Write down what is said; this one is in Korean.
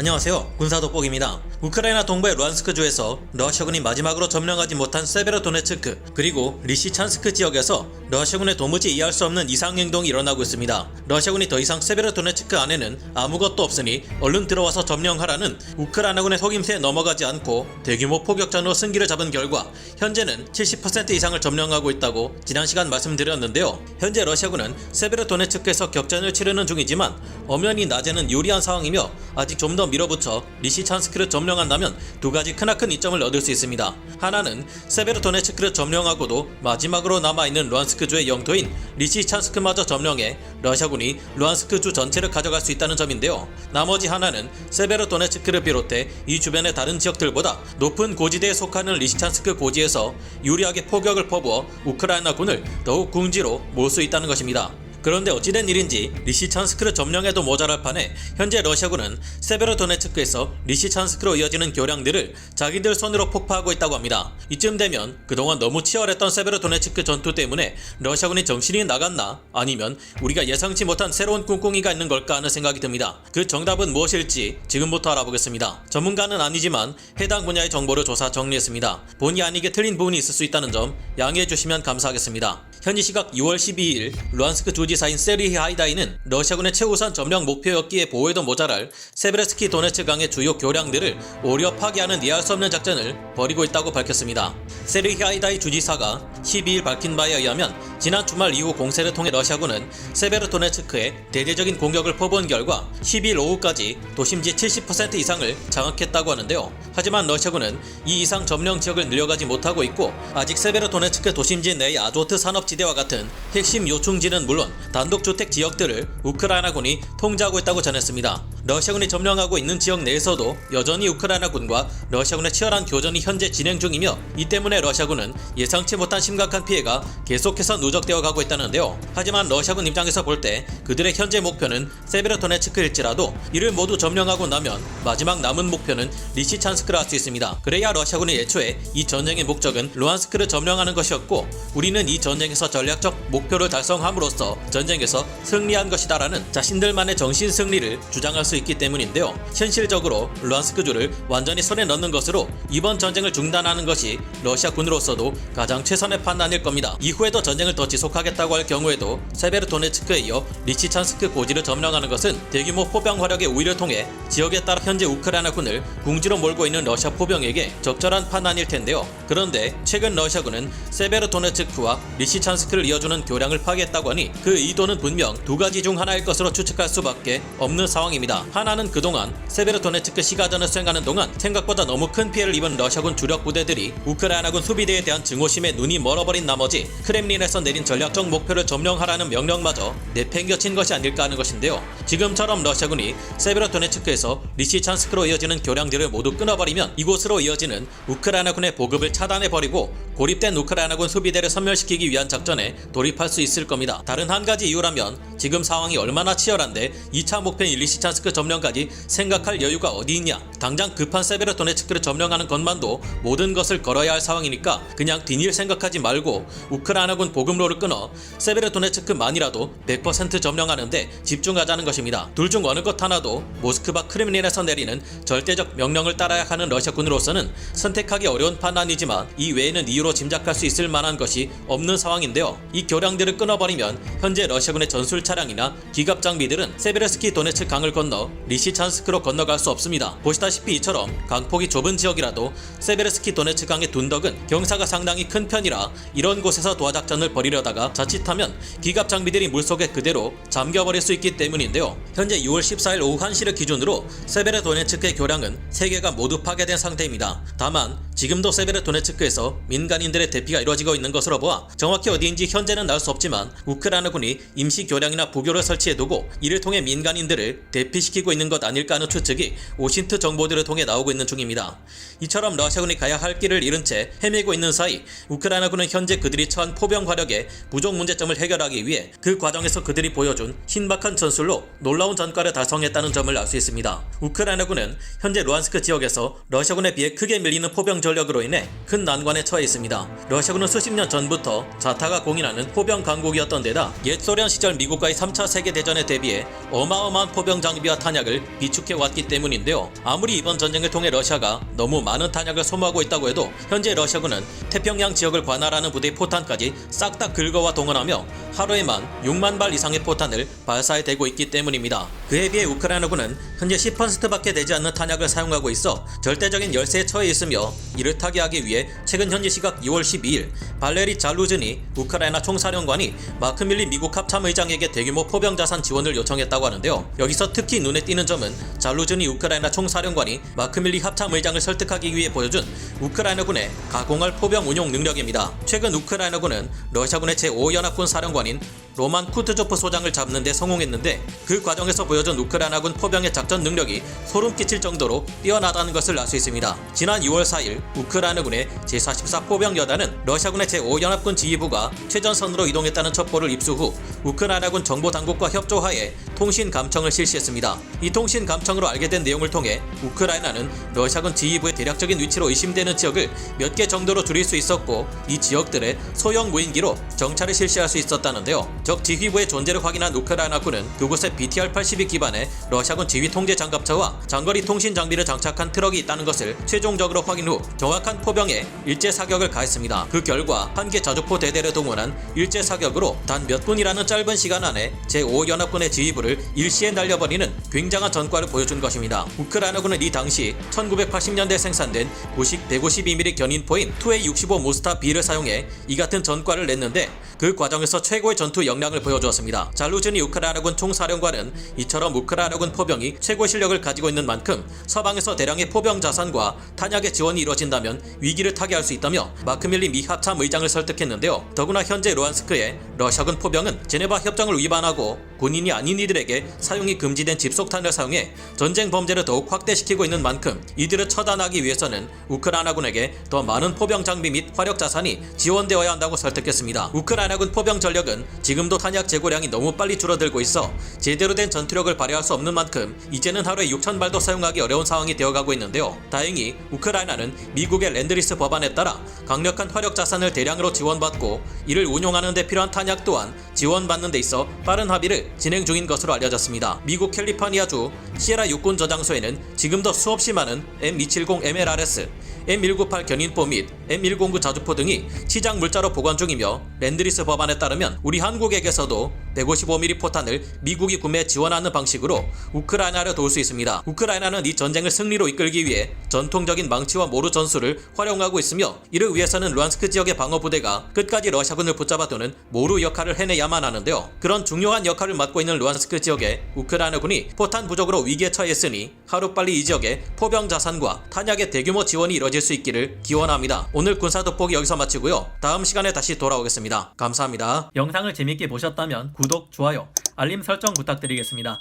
안녕하세요. 군사돋보기입니다. 우크라이나 동부의 루안스크주에서 러시아군이 마지막으로 점령하지 못한 세베로도네츠크 그리고 리시찬스크 지역에서 러시아군의 도무지 이해할 수 없는 이상행동이 일어나고 있습니다. 러시아군이 더 이상 세베로도네츠크 안에는 아무것도 없으니 얼른 들어와서 점령하라는 우크라이나군의 속임수에 넘어가지 않고 대규모 포격전으로 승기를 잡은 결과 현재는 70% 이상을 점령하고 있다고 지난 시간 말씀드렸는데요. 현재 러시아군은 세베로도네츠크에서 격전을 치르는 중이지만 엄연히 낮에는 유리한 상황이며 아직 좀 더 밀어붙여 리시찬스크를 점령한다면 두 가지 크나큰 이점을 얻을 수 있습니다. 하나는 세베로도네츠크를 점령하고도 마지막으로 남아있는 루안스크주의 영토인 리시찬스크마저 점령해 러시아군이 루안스크주 전체를 가져갈 수 있다는 점인데요. 나머지 하나는 세베로도네츠크를 비롯해 이 주변의 다른 지역들보다 높은 고지대에 속하는 리시찬스크 고지에서 유리하게 포격을 퍼부어 우크라이나군을 더욱 궁지로 몰 수 있다는 것입니다. 그런데 어찌된 일인지 리시찬스크를 점령해도 모자랄 판에 현재 러시아군은 세베로도네츠크에서 리시찬스크로 이어지는 교량들을 자기들 손으로 폭파하고 있다고 합니다. 이쯤 되면 그동안 너무 치열했던 세베로도네츠크 전투 때문에 러시아군이 정신이 나갔나 아니면 우리가 예상치 못한 새로운 꿍꿍이가 있는 걸까 하는 생각이 듭니다. 그 정답은 무엇일지 지금부터 알아보겠습니다. 전문가는 아니지만 해당 분야의 정보를 조사 정리했습니다. 본의 아니게 틀린 부분이 있을 수 있다는 점 양해해 주시면 감사하겠습니다. 현지 시각 6월 12일 루안스크 주지사인 세르히 하이다이는 러시아군의 최우선 점령 목표였기에 보호에도 모자랄 세베르스키 도네츠 강의 주요 교량들을 오히려 파괴하는 이해할 수 없는 작전을 벌이고 있다고 밝혔습니다. 세르히 하이다이 주지사가 12일 밝힌 바에 의하면 지난 주말 이후 공세를 통해 러시아군은 세베르도네츠크에 대대적인 공격을 퍼부은 결과 12일 오후까지 도심지 70% 이상을 장악했다고 하는데요. 하지만 러시아군은 이 이상 점령 지역을 늘려가지 못하고 있고 아직 세베르도네츠크 도심지 내의 아조트 산업지대와 같은 핵심 요충지는 물론 단독주택 지역들을 우크라이나군이 통제하고 있다고 전했습니다. 러시아군이 점령하고 있는 지역 내에서도 여전히 우크라이나군과 러시아군의 치열한 교전이 현재 진행 중이며 이 때문에 러시아군은 예상치 못한 심각한 피해가 계속해서 누적되어 가고 있다는데요. 하지만 러시아군 입장에서 볼 때 그들의 현재 목표는 세베로도네츠크일지라도 이를 모두 점령하고 나면 마지막 남은 목표는 리시찬스크를 할 수 있습니다. 그래야 러시아군이 애초에 이 전쟁의 목적은 루안스크를 점령하는 것이었고 우리는 이 전쟁에서 전략적 목표를 달성함으로써 전쟁에서 승리한 것이다라는 자신들만의 정신 승리를 주장할 수 있기 때문인데요. 현실적으로 루안스크주를 완전히 손에 넣는 것으로 이번 전쟁을 중단하는 것이 러시아군으로서도 가장 최선의 판단일 겁니다. 이후에도 전쟁을 더 지속하겠다고 할 경우에도 세베르도네츠크에 이어 리시찬스크 고지를 점령하는 것은 대규모 포병 화력의 우위를 통해 지역에 따라 현재 우크라이나군을 궁지로 몰고 있는 러시아 포병에게 적절한 판단일 텐데요. 그런데 최근 러시아군은 세베르도네츠크와 리시찬스크를 이어주는 교량을 파괴했다고 하니 그 의도는 분명 두 가지 중 하나일 것으로 추측할 수밖에 없는 상황입니다. 하나는 그동안 세베르도네츠크 시가전을 수행하는 동안 생각보다 너무 큰 피해를 입은 러시아군 주력 부대들이 우크라이나군 수비대에 대한 증오심에 눈이 멀어버린 나머지 크렘린에서 내린 전략적 목표를 점령하라는 명령마저 내팽겨친 것이 아닐까 하는 것인데요. 지금처럼 러시아군이 세베로도네츠크에서 리시찬스크로 이어지는 교량들을 모두 끊어버리면 이곳으로 이어지는 우크라이나군의 보급을 차단해버리고 고립된 우크라이나군 수비대를 섬멸시키기 위한 작전에 돌입할 수 있을 겁니다. 다른 한 가지 이유라면 지금 상황이 얼마나 치열한데 2차 목표인 리시찬스크 점령까지 생각할 여유가 어디 있냐. 당장 급한 세베로도네츠크를 점령하는 것만도 모든 것을 걸어야 할 상황이니까 그냥 뒷일 생각하지 말고 우크라이나군 보급로를 끊어 세베로도네츠크만이라도 100% 점령하는데 집중하자는 것입니다. 둘 중 어느 것 하나도 모스크바 크렘린에서 내리는 절대적 명령을 따라야 하는 러시아군으로서는 선택하기 어려운 판단이지만 이 외에는 이유로 짐작할 수 있을 만한 것이 없는 상황인데요. 이 교량들을 끊어버리면 현재 러시아군의 전술 차량이나 기갑 장비들은 세베르스키 도네츠 강을 건너 리시찬스크로 건너갈 수 없습니다. 보시다시피 이처럼 강폭이 좁은 지역이라도 세베르스키 도네츠 강의 둔덕은 경사가 상당히 큰 편이라 이런 곳에서 도하작전을 벌이려다가 자칫하면 기갑 장비들이 물속에 그대로 잠겨버릴 수 있기 때문인데요. 현재 6월 14일 오후 1시를 기준으로 세베르도네츠크의 교량은 3개가 모두 파괴된 상태입니다. 다만 지금도 세베르도네츠크에서 민간인들의 대피가 이루어지고 있는 것으로 보아 정확히 어디인지 현재는 알 수 없지만 우크라이나군이 임시 교량이나 부교를 설치해두고 이를 통해 민간인들을 대피시키고 있는 것 아닐까 하는 추측이 오신트 정보들을 통해 나오고 있는 중입니다. 이처럼 러시아군이 가야 할 길을 잃은 채 헤매고 있는 사이 우크라이나군은 현재 그들이 처한 포병 화력의 부족 문제점을 해결하기 위해 그 과정에서 그들이 보여준 신박한 전술로 놀라운 전과를 달성했다는 점을 알 수 있습니다. 우크라이나군은 현재 루안스크 지역에서 러시아군에 비해 크게 밀리는 포병 전력으로 인해 큰 난관에 처해 있습니다. 러시아군은 수십 년 전부터 자타가 공인하는 포병 강국이었던 데다 옛 소련 시절 미국과의 3차 세계대전에 대비해 어마어마한 포병 장비와 탄약을 비축해 왔기 때문인데요. 아무리 이번 전쟁을 통해 러시아가 너무 많은 탄약을 소모하고 있다고 해도 현재 러시아군은 태평양 지역을 관할하는 부대의 포탄까지 싹 다 긁어와 동원하며 하루에만 6만 발 이상의 포탄을 발사해대고 있기 때문입니다. 그에 비해 우크라이나군은 현재 10%밖에 되지 않는 탄약을 사용하고 있어 절대적인 열세에 처해 있으며 이를 타개하기 위해 최근 현지 시각 2월 12일 발레리 잘루즈니 우크라이나 총사령관이 마크 밀리 미국 합참의장에게 대규모 포병 자산 지원을 요청했다고 하는데요. 여기서 특히 눈에 띄는 점은 잘루즈니 우크라이나 총사령관이 마크 밀리 합참의장을 설득하기 위해 보여준 우크라이나군의 가공할 포병 운용 능력입니다. 최근 우크라이나군은 러시아군의 제5연합군 사령관인 로만 쿠트조프 소장을 잡는 데 성공했는데 그 과정에서 보여준 우크라이나군 포병의 작전 능력이 소름 끼칠 정도로 뛰어나다는 것을 알 수 있습니다. 지난 6월 4일 우크라이나군의 제44 포병여단은 러시아군의 제5연합군 지휘부가 최전선으로 이동했다는 첩보를 입수 후 우크라이나군 정보당국과 협조하에 통신 감청을 실시했습니다. 이 통신 감청으로 알게 된 내용을 통해 우크라이나는 러시아군 지휘부의 대략적인 위치로 의심되는 지역을 몇 개 정도로 줄일 수 있었고 이 지역들에 소형 무인기로 정찰을 실시할 수 있었다는데요. 적 지휘부의 존재를 확인한 우크라이나군은 그곳에 BTR-82 기반의 러시아군 지휘 통제 장갑차와 장거리 통신 장비를 장착한 트럭이 있다는 것을 최종적으로 확인 후 정확한 포병에 일제 사격을 가했습니다. 그 결과 한 개 자주포 대대를 동원한 일제 사격으로 단 몇 분이라는 짧은 시간 안에 제5연합군의 지휘부를 일시에 날려버리는 굉장한 전과를 보여준 것입니다. 우크라이나군은 이 당시 1980년대 생산된 구식 152mm 견인포인 2A65 모스타 B를 사용해 이 같은 전과를 냈는데 그 과정에서 최고의 전투 역량을 보여주었습니다. 잘루즈니 우크라이나군 총사령관은 이처럼 우크라이나군 포병이 최고 실력을 가지고 있는 만큼 서방에서 대량의 포병 자산과 탄약의 지원이 이뤄진다면 위기를 타개할 수 있다며 마크 밀리 미 합참 의장을 설득했는데요. 더구나 현재 루안스크의 러시아군 포병은 제네바 협정을 위반하고 군인이 아닌 이들에게 사용이 금지된 집속탄을 사용해 전쟁 범죄를 더욱 확대시키고 있는 만큼 이들을 처단하기 위해서는 우크라이나군에게 더 많은 포병 장비 및 화력 자산이 지원되어야 한다고 설득했습니다. 우크라이나군 포병 전력은 지금도 탄약 재고량이 너무 빨리 줄어들고 있어 제대로 된 전투력을 발휘할 수 없는 만큼 이제는 하루에 6,000발도 사용하기 어려운 상황이 되어가고 있는데요. 다행히 우크라이나는 미국의 랜드리스 법안에 따라 강력한 화력 자산을 대량으로 지원받고 이를 운용하는 데 필요한 탄약 또한 지원받는 데 있어 빠른 합의를 진행 중인 것으로 알려졌습니다. 미국 캘리포니아주 시에라 육군 저장소에는 지금도 수없이 많은 M270 MLRS, M198 견인포 및 M109 자주포 등이 시장 물자로 보관 중이며 랜드리스 법안에 따르면 우리 한국에게서도 155mm 포탄을 미국이 구매 지원하는 방식으로 우크라이나를 도울 수 있습니다. 우크라이나는 이 전쟁을 승리로 이끌기 위해 전통적인 망치와 모루 전술을 활용하고 있으며 이를 위해서는 루안스크 지역의 방어부대가 끝까지 러시아군을 붙잡아두는 모루 역할을 해내야만 하는데요. 그런 중요한 역할을 맡고 있는 루안스크 지역에 우크라이나군이 포탄 부족으로 위기에 처했으니 하루빨리 이 지역에 포병 자산과 탄약의 대규모 지원이 이뤄질 수 있기를 기원합니다. 오늘 군사 돋보기 여기서 마치고요. 다음 시간에 다시 돌아오겠습니다. 감사합니다. 영상을 재밌게 보셨다면 구독, 좋아요, 알림 설정 부탁드리겠습니다.